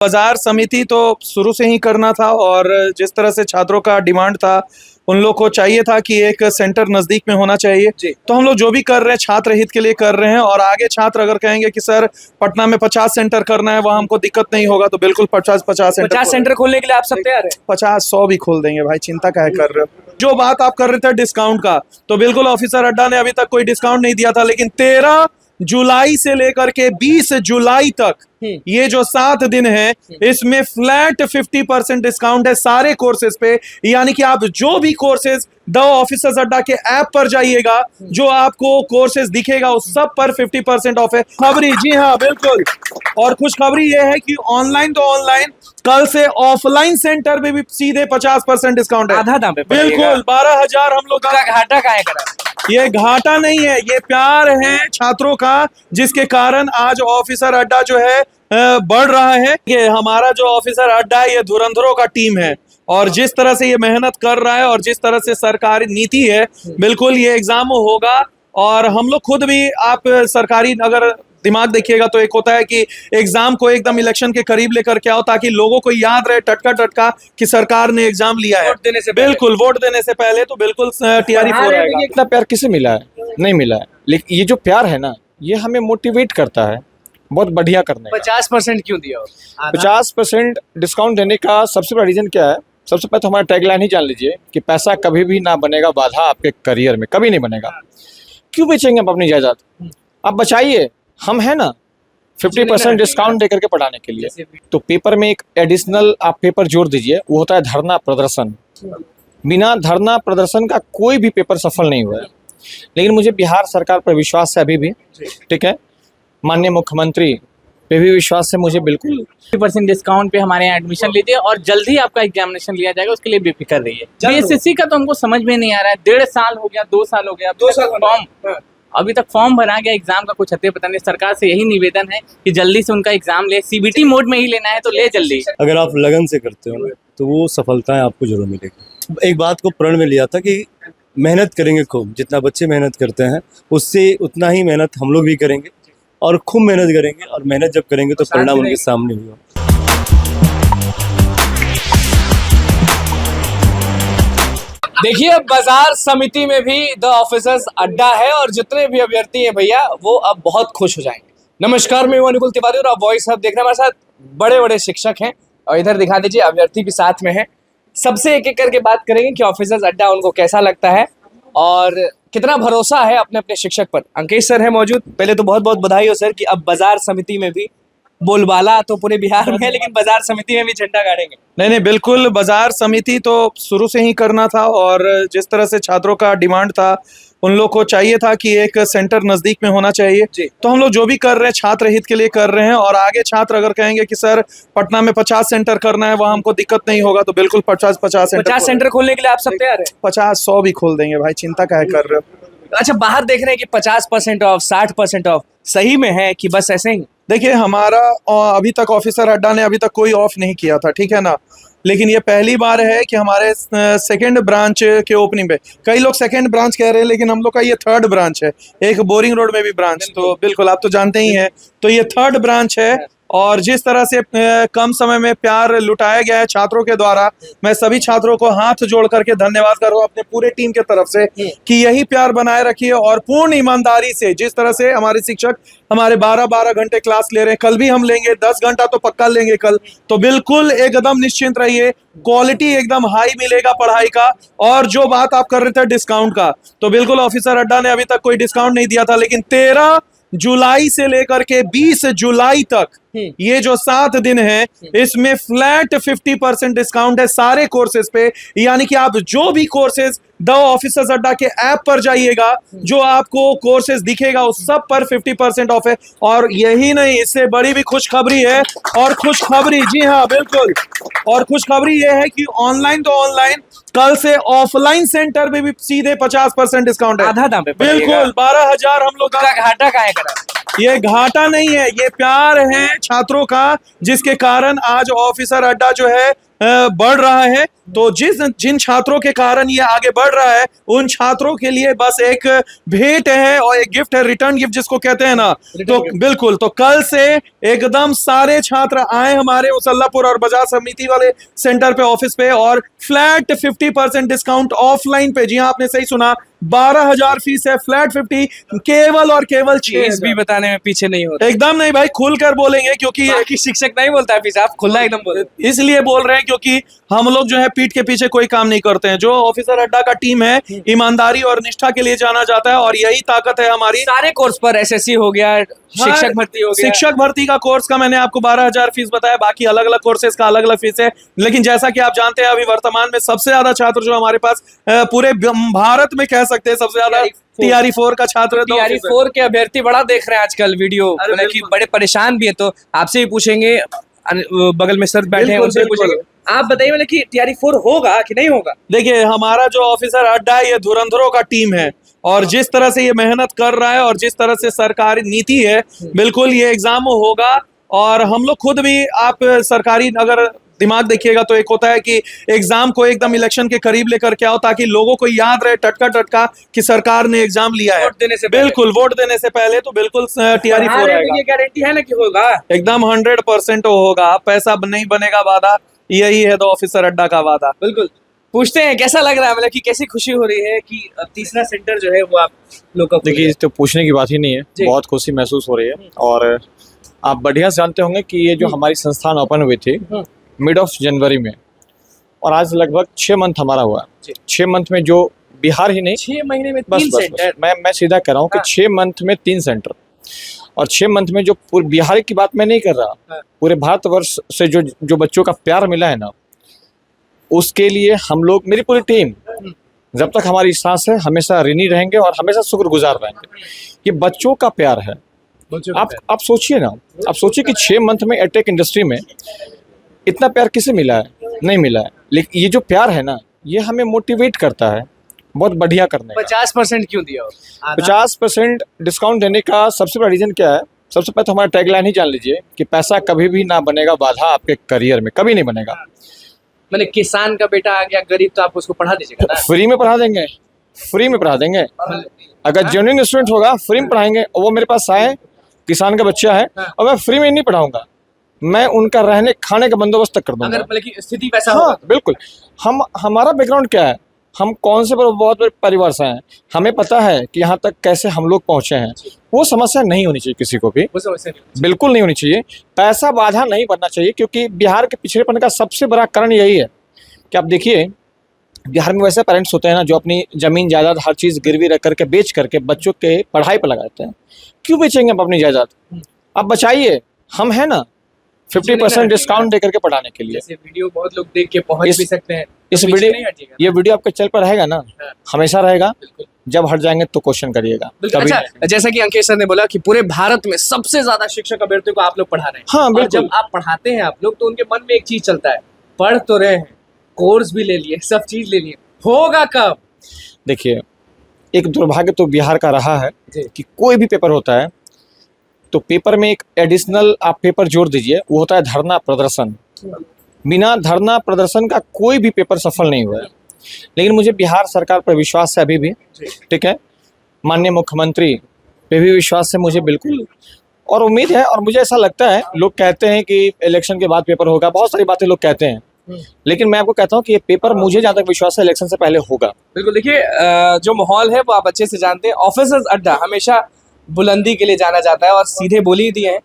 बाजार समिति तो शुरू से ही करना था और जिस तरह से छात्रों का डिमांड था उन लोग को चाहिए था कि एक सेंटर नजदीक में होना चाहिए। तो हम लोग जो भी कर रहे हैं छात्र हित के लिए कर रहे हैं और आगे छात्र अगर कहेंगे कि सर पटना में 50 सेंटर करना है, वहाँ हमको दिक्कत नहीं होगा, तो बिल्कुल 50 सेंटर खोलने के लिए आप सब तैयार है? 50-100 भी खोल देंगे भाई, चिंता काहे कर रहे हो। जो बात आप कर रहे थे डिस्काउंट का, तो बिल्कुल ऑफिसर अड्डा ने अभी तक कोई डिस्काउंट नहीं दिया था, लेकिन 13 जुलाई से लेकर के 20 जुलाई तक ये जो 7 दिन है इसमें फ्लैट 50% डिस्काउंट है सारे कोर्सेज पे। यानी कि आप जो भी कोर्सेज द ऑफिसर्स अड्डा के ऐप पर जाइएगा, जो आपको कोर्सेज दिखेगा उस सब पर 50% ऑफ है। खबरी, जी हाँ बिल्कुल। और खुशखबरी ये है कि ऑनलाइन तो ऑनलाइन, कल से ऑफलाइन सेंटर में भी सीधे 50% डिस्काउंट है, आधा दाम पे बिल्कुल 12,000 हम लोग का। घाटा काहे करा? ये घाटा नहीं है, ये प्यार है छात्रों का, जिसके कारण आज ऑफिसर अड्डा जो है बढ़ रहा है। ये हमारा जो ऑफिसर अड्डा है ये धुरंधरों का टीम है और जिस तरह से ये मेहनत कर रहा है और जिस तरह से सरकारी नीति है, बिल्कुल ये एग्जाम होगा। और हम लोग खुद भी, आप सरकारी अगर दिमाग देखिएगा तो एक होता है कि एग्जाम को एकदम इलेक्शन के करीब लेकर के आओ ताकि लोगों को याद रहे टटका टटका कि सरकार ने एग्जाम लिया है। बिल्कुल वोट देने से पहले तो बिल्कुल तैयारी हो रहेगा। इतना प्यार किसे मिला है? नहीं मिला है, लेकिन ये जो प्यार है ना, ये हमें मोटिवेट करता है बहुत बढ़िया करने। 50% क्यों दिया? 50% डिस्काउंट देने का सबसे बड़ा रीजन क्या है? सबसे पहले तो हमारा टैगलाइन ही जान लीजिए कि पैसा कभी भी ना बनेगा बाधा आपके करियर में, कभी नहीं बनेगा। क्यों बेचेंगे आप अपनी जायदाद? आप बचाइए, हम है ना 50% डिस्काउंट देकर के पढ़ाने के लिए। तो पेपर में एक एडिशनल आप पेपर जोड़ दीजिए, वो होता है धरना प्रदर्शन। बिना धरना प्रदर्शन का कोई भी पेपर सफल नहीं हुआ है। लेकिन मुझे बिहार सरकार पर विश्वास है अभी भी, ठीक है, माननीय मुख्यमंत्री पे भी विश्वास है मुझे बिल्कुल। 50% डिस्काउंट पे हमारे यहाँ एडमिशन लीजिए और जल्दी आपका एग्जामिनेशन लिया जाएगा, उसके लिए बेफिक्र रहिए। बीएसएससी का तो हमको समझ में नहीं आ रहा है, 1.5 साल हो गया, 2 साल हो गया, 2 साल फॉर्म, अभी तक फॉर्म भरा गया, एग्जाम का कुछ हते पता नहीं। सरकार से यही निवेदन है कि जल्दी से उनका एग्जाम ले, सीबीटी मोड में ही लेना है तो ले जल्दी। अगर आप लगन से करते हो तो वो सफलताएं आपको जरूर मिलेगी। एक बात को प्रण में लिया था कि मेहनत करेंगे खूब, जितना बच्चे मेहनत करते हैं उससे उतना ही मेहनत हम लोग भी करेंगे और खूब मेहनत करेंगे, और मेहनत जब करेंगे तो परिणाम उनके सामने होगा। देखिए, बाजार समिति में भी द ऑफिसर्स अड्डा है और जितने भी अभ्यर्थी हैं भैया वो अब बहुत खुश हो जाएंगे। नमस्कार, मैं अनुकूल तिवारी और आप वॉइस हब देख रहे हैं। हमारे साथ बड़े बड़े शिक्षक हैं और इधर दिखा दीजिए अभ्यर्थी भी साथ में है। सबसे एक एक करके बात करेंगे कि ऑफिसर्स अड्डा उनको कैसा लगता है और कितना भरोसा है अपने अपने शिक्षक पर। अंकेश सर है मौजूद। पहले तो बहुत बहुत बधाई हो सर कि अब बाजार समिति में भी, बोलबाला तो पूरे बिहार में है लेकिन बाजार समिति में भी झंडा गाड़ेंगे। नहीं, बिल्कुल बाजार समिति तो शुरू से ही करना था और जिस तरह से छात्रों का डिमांड था उन लोग को चाहिए था कि एक सेंटर नजदीक में होना चाहिए। तो हम लोग जो भी कर रहे हैं छात्र हित के लिए कर रहे हैं और आगे छात्र अगर कहेंगे कि सर पटना में 50 सेंटर करना है, वहाँ हमको दिक्कत नहीं होगा, तो बिल्कुल 50 सेंटर खोलने के लिए आप सब तैयार है? 50-100 भी खोल देंगे भाई, चिंता काहे कर रहे हो। अच्छा, बाहर देख रहे हैं कि 50% ऑफ, 60% ऑफ, सही में है कि बस ऐसे ही? देखिए, हमारा अभी तक ऑफिसर अड्डा ने अभी तक कोई ऑफ नहीं किया था, ठीक है ना, लेकिन ये पहली बार है कि हमारे सेकंड ब्रांच के ओपनिंग पे, कई लोग सेकंड ब्रांच कह रहे हैं लेकिन हम लोग का ये 3rd ब्रांच है। एक बोरिंग रोड में भी ब्रांच, तो बिल्कुल आप तो जानते ही हैं, तो ये 3rd ब्रांच है। और जिस तरह से कम समय में प्यार लुटाया गया है छात्रों के द्वारा, मैं सभी छात्रों को हाथ जोड़ करके धन्यवाद कर रहा हूँ अपने पूरे टीम के तरफ से कि यही प्यार बनाए रखिए और पूर्ण ईमानदारी से, जिस तरह से हमारे शिक्षक हमारे 12-12 घंटे क्लास ले रहे हैं, कल भी हम लेंगे, 10 घंटा तो पक्का लेंगे कल, तो बिल्कुल एकदम निश्चिंत रहिए, क्वालिटी एकदम हाई मिलेगा पढ़ाई का। और जो बात आप कर रहे थे डिस्काउंट का, तो बिल्कुल ऑफिसर अड्डा ने अभी तक कोई डिस्काउंट नहीं दिया था, लेकिन 13 जुलाई से लेकर के 20 जुलाई तक ये जो 7 दिन है इसमें फ्लैट 50% डिस्काउंट है सारे कोर्सेज पे। यानी कि आप जो भी कोर्सेज द ऑफिसर्स अड्डा के ऐप पर जाइएगा, जो आपको कोर्सेज दिखेगा उस सब पर 50% ऑफ है। और यही नहीं, इससे बड़ी भी खुशखबरी है। और खुशखबरी, जी हाँ बिल्कुल, और खुशखबरी ये है कि ऑनलाइन तो ऑनलाइन, कल से ऑफलाइन सेंटर में भी सीधे 50% डिस्काउंट है, आधा दाम पे बिल्कुल 12,000 हम लोग का। घाटा काहे करा? ये घाटा नहीं है, ये प्यार है छात्रों का, जिसके कारण आज ऑफिसर अड्डा जो है बढ़ रहा है। तो जिन छात्रों के कारण ये आगे बढ़ रहा है उन छात्रों के लिए बस एक भेंट है और एक गिफ्ट है, रिटर्न गिफ्ट जिसको कहते हैं ना। तो बिल्कुल, तो कल से एकदम सारे छात्र आए हमारे मुसल्लापुर और बाजार समिति वाले सेंटर पे, ऑफिस पे, और फ्लैट 50% डिस्काउंट ऑफलाइन पे। जी हाँ, आपने सही सुना, 12,000 फीस है, फ्लैट 50, केवल और केवल फीस भी बताने में पीछे नहीं होता। एकदम नहीं भाई, खुलकर बोलेंगे क्योंकि बाकी शिक्षक नहीं बोलता है फीस, आप खुला एकदम बोलते इसलिए बोल रहे हैं क्योंकि हम लोग जो है पीठ के पीछे कोई काम नहीं करते हैं। जो ऑफिसर अड्डा का टीम है ईमानदारी और निष्ठा के लिए जाना जाता है और यही ताकत है हमारी। सारे कोर्स पर एसएससी हो गया, शिक्षक भर्ती हो गया। शिक्षक भर्ती का कोर्स का मैंने आपको 12,000 फीस बताया, बाकी अलग अलग कोर्सेज का अलग अलग फीस है। लेकिन जैसा कि आप जानते हैं अभी वर्तमान में सबसे ज्यादा छात्र जो हमारे पास पूरे भारत में कह सकते हैं सबसे ज्यादा TRE 4 का छात्र। TRE 4 के अभ्यर्थी बड़ा देख रहे हैं आजकल वीडियो, मतलब कि बड़े परेशान भी है। तो आपसे भी पूछेंगे, बगल में सर बैठे हैं उनसे पूछेंगे, आप बताइए मतलब कि TRE 4 होगा कि नहीं होगा? देखिए, हमारा जो ऑफिसर अड्डा है ये धुरंधरों का टीम है और जिस तरह से ये मेहनत कर रहा है और जिस तरह से सरकारी नीति है, बिल्कुल ये एग्जाम होगा। और हम लोग खुद भी, आप सरकारी अगर दिमाग देखिएगा तो एक होता है कि एग्जाम को एकदम इलेक्शन के करीब लेकर के आओ ताकि लोगों को याद रहे टटका कि सरकार ने एग्जाम लिया है। वोट देने से बिल्कुल, वोट देने से पहले तो बिल्कुल TRE 4 आएगा। ये गारंटी है ना कि होगा? एकदम 100% होगा। पैसा नहीं बनेगा वादा, यही है तो ऑफिसर अड्डा का वादा। बिल्कुल। पूछते हैं कैसा लग रहा है, मतलब कि कैसी खुशी हो रही है कि तीसरा सेंटर जो है वो आप लोग का? देखिए, तो पूछने की बात ही नहीं है, बहुत खुशी महसूस हो रही है। और आप बढ़िया जानते होंगे कि ये जो हमारी संस्थान ओपन हुई थी मिड ऑफ जनवरी में, और आज लगभग 6 मंथ हमारा हुआ। 6 मंथ में जो बिहार ही नहीं, 6 महीने में बस 3 सेंटर। मैं सीधा कह रहा हूँ कि 6 मंथ में 3 सेंटर। और 6 मंथ में जो पूरे बिहार की बात मैं नहीं कर रहा, पूरे भारतवर्ष से जो बच्चों का प्यार मिला है ना, उसके लिए हम लोग, मेरी पूरी टीम, जब तक हमारी सांस है हमेशा ऋणी रहेंगे और हमेशा शुक्रगुजार रहेंगे। ये बच्चों का प्यार है। आप सोचिए ना, आप सोचिए कि 6 मंथ में एडटेक इंडस्ट्री में इतना प्यार किसे मिला है? नहीं मिला है। लेकिन ये जो प्यार है ना, ये हमें मोटिवेट करता है बहुत बढ़िया करने का। 50% क्यों दिया? 50% डिस्काउंट देने का सबसे बड़ा रीजन क्या है? सबसे पहले तो हमारा टैगलाइन ही जान लीजिए कि पैसा कभी भी ना बनेगा बाधा आपके करियर में, कभी नहीं बनेगा। मैंने किसान का बेटा आ गया गरीब, तो आप उसको पढ़ा दीजिएगा ना? फ्री में पढ़ा देंगे, फ्री में पढ़ा देंगे। अगर जेन्युइन स्टूडेंट होगा फ्री में पढ़ाएंगे। और वो मेरे पास आए, किसान का बच्चा है, और मैं फ्री में नहीं पढ़ाऊंगा, मैं उनका रहने खाने का बंदोबस्त तक कर दूंगा। अगर मतलब कि स्थिति वैसा हाँ, होगा तो। बिल्कुल। हमारा बैकग्राउंड क्या है, हम कौन से बहुत बड़े परिवार से हैं, हमें पता है कि यहाँ तक कैसे हम लोग पहुंचे हैं। वो समस्या नहीं होनी चाहिए किसी को भी, वो समस्या नहीं, बिल्कुल नहीं होनी चाहिए। पैसा बाधा नहीं बनना चाहिए, क्योंकि बिहार के पिछड़ेपन का सबसे बड़ा कारण यही है कि आप देखिए, बिहार में वैसे पेरेंट्स होते हैं ना जो अपनी जमीन जायदाद हर चीज़ गिरवी रख करके बेच करके बच्चों के पढ़ाई पर लगाते हैं। क्यों बेचेंगे आप अपनी जायदाद? आप बचाइए, हम हैं ना 50% डिस्काउंट देकर के पढ़ाने के लिए। जैसे वीडियो बहुत लोग देख के पहुंच भी सकते हैं, इस तो पीछे वीडियो नहीं हटिएगा। ये वीडियो आपके चैनल पर रहेगा ना, हमेशा रहेगा। बिल्कुल। जब हट जाएंगे तो क्वेश्चन करिएगा। कभी अच्छा, जैसा कि अंकित सर ने बोला कि पूरे भारत में सबसे ज्यादा शिक्षक अभ्यर्थियों को आप लोग पढ़ा रहे हैं। हाँ, और बिल्कुल। जब आप पढ़ाते हैं आप लोग, तो उनके मन में एक चीज चलता है, पढ़ तो रहे हैं, कोर्स भी ले लिए, सब चीज ले लिए, होगा कब? देखिए, एक दुर्भाग्य तो बिहार का रहा है कि कोई भी पेपर होता है तो पेपर में एक एडिशनल आप पेपर जोड़ दीजिए, वो होता है धरना प्रदर्शन। बिना धरना प्रदर्शन का कोई भी पेपर सफल नहीं हुआ है। लेकिन मुझे बिहार सरकार पर विश्वास है अभी भी, ठीक है, माननीय मुख्यमंत्री पे भी विश्वास है मुझे बिल्कुल, और उम्मीद है। और मुझे ऐसा लगता है, लोग कहते हैं कि इलेक्शन के बाद पेपर होगा, बहुत सारी बातें लोग कहते हैं, लेकिन मैं आपको कहता हूं कि ये पेपर मुझे जहाँ तक विश्वास है इलेक्शन से पहले होगा। बिल्कुल। देखिए, जो माहौल है वो आप अच्छे से जानते हैं। ऑफिसर्स अड्डा हमेशा बुलंदी के लिए जाना जाता है और सीधे बोली दिए हैं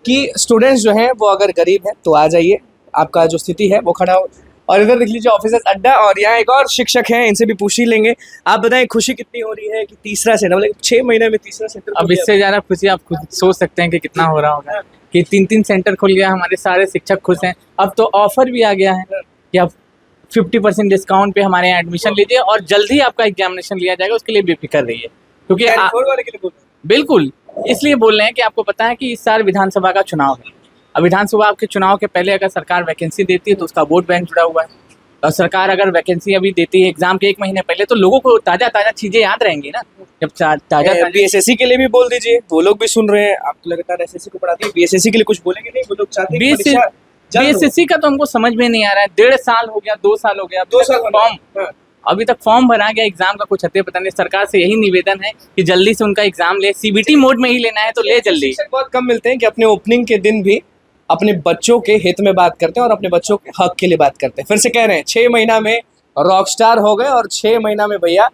कि स्टूडेंट्स जो हैं वो अगर गरीब हैं तो आ जाइए, आपका जो स्थिति है वो खड़ा हो। और इधर देख लीजिए ऑफिसर्स अड्डा, और यहाँ एक और शिक्षक हैं, इनसे भी पूछ ही लेंगे। आप बताएं, खुशी कितनी हो रही है कि तीसरा सेंटर, मतलब 6 महीने में तीसरा सेंटर? अब इससे ज़्यादा खुशी आप खुद सोच सकते हैं कि कितना हो रहा होगा कि 3-3 सेंटर खुल गया, हमारे सारे शिक्षक खुश हैं। अब तो ऑफर भी आ गया है कि आप 50% डिस्काउंट पे हमारे यहाँ एडमिशन लीजिए और जल्द ही आपका एग्जामिनेशन लिया जाएगा, उसके लिए बेफिक्र रहिए। क्योंकि वाले के लिए बोल रहे हैं। बिल्कुल, इसलिए बोल रहे हैं कि आपको पता है कि इस साल विधानसभा का चुनाव है। अब विधानसभा के चुनाव के पहले अगर सरकार वैकेंसी देती है तो उसका वोट बैंक जुड़ा हुआ है, और सरकार अगर वैकेंसी अभी देती है एग्जाम के 1 महीने पहले, तो लोगों को ताज़ा चीज़ें याद रहेंगी ना। जब ताज़ा बीएसएससी के लिए भी बोल दीजिए, वो लोग भी सुन रहे हैं। आप तो लगातार एसएससी को पढ़ाती है, बीएसएससी के लिए कुछ बोलेंगे नहीं? वो लोग चाहते हैं कि परीक्षा बीएसएससी का तो हमको समझ में नहीं आ रहा है, 1.5 साल हो गया, 2 साल हो गया, 2 साल फॉर्म अभी तक फॉर्म भरा गया, एग्जाम का कुछ हत्या पता नहीं। सरकार से यही निवेदन है कि जल्दी से उनका एग्जाम ले, सीबीटी मोड में ही लेना है तो ले जल्दी। शिक्षक बहुत कम मिलते हैं कि अपने ओपनिंग के दिन भी अपने बच्चों के हित में बात करते हैं और अपने बच्चों के हक के लिए बात करते हैं। फिर से कह रहे हैं 6 महीना में रॉकस्टार हो गए और 6 महीना में भैया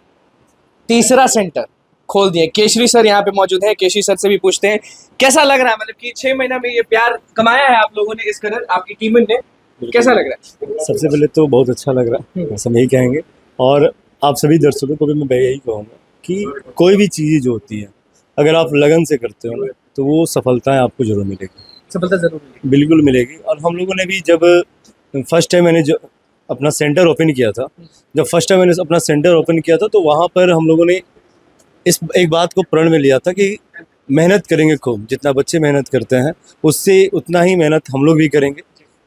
तीसरा सेंटर खोल दिए। केशरी सर यहाँ पे मौजूद है, केशरी सर से भी पूछते हैं कैसा लग रहा है, मतलब कि 6 महीना में ये प्यार कमाया है आप लोगों ने इस कदर, आपकी टीम ने, कैसा लग रहा है? सबसे पहले तो बहुत अच्छा लग रहा है, बस हम यही कहेंगे। और आप सभी दर्शकों को भी मैं यही कहूँगा कि कोई भी चीज़ जो होती है अगर आप लगन से करते हो ना तो वो सफलताएं आपको जरूर मिलेगी, सफलता जरूर मिलेगी। बिल्कुल मिलेगी। और हम लोगों ने भी जब फर्स्ट टाइम मैंने जो अपना सेंटर ओपन किया था, जब फर्स्ट टाइम मैंने अपना सेंटर ओपन किया था तो वहाँ पर हम लोगों ने इस एक बात को प्रण में लिया था कि मेहनत करेंगे खूब, जितना बच्चे मेहनत करते हैं उससे उतना ही मेहनत हम लोग भी करेंगे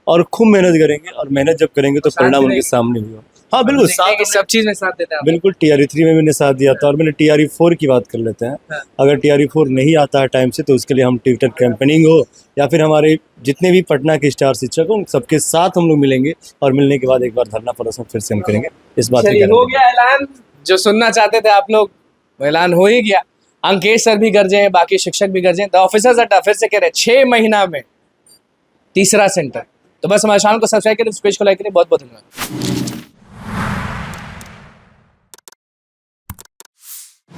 और खूब मेहनत करेंगे। और मेहनत जब करेंगे तो परिणाम उनके सामने भी हो। हाँ बिल्कुल, साथ सब चीज में साथ देता है। बिल्कुल TRE 3 में मैंने साथ दिया था। और मैंने TRE 4 की बात कर लेते हैं। हाँ। अगर TRE 4 नहीं आता है टाइम से तो उसके लिए हम ट्विटर कैंपेनिंग हो या फिर हमारे जितने भी पटना के स्टार शिक्षक हो उन सबके साथ हम लोग मिलेंगे और मिलने के बाद एक बार धरना प्रदर्शन फिर से हम करेंगे। इस बात चलिए, हो की गया ऐलान, जो सुनना चाहते थे आप लोग वो ऐलान हो ही गया। अंकेश सर भी गरजे हैं, बाकी शिक्षक भी गरजे हैं। द ऑफिसर्स अड्डा फिर से कह रहे हैं 6 महीना में तीसरा सेंटर। तो बस हमारे चैनल को सब्सक्राइब करें, इस पेज को लाइक करें। बहुत बहुत धन्यवाद।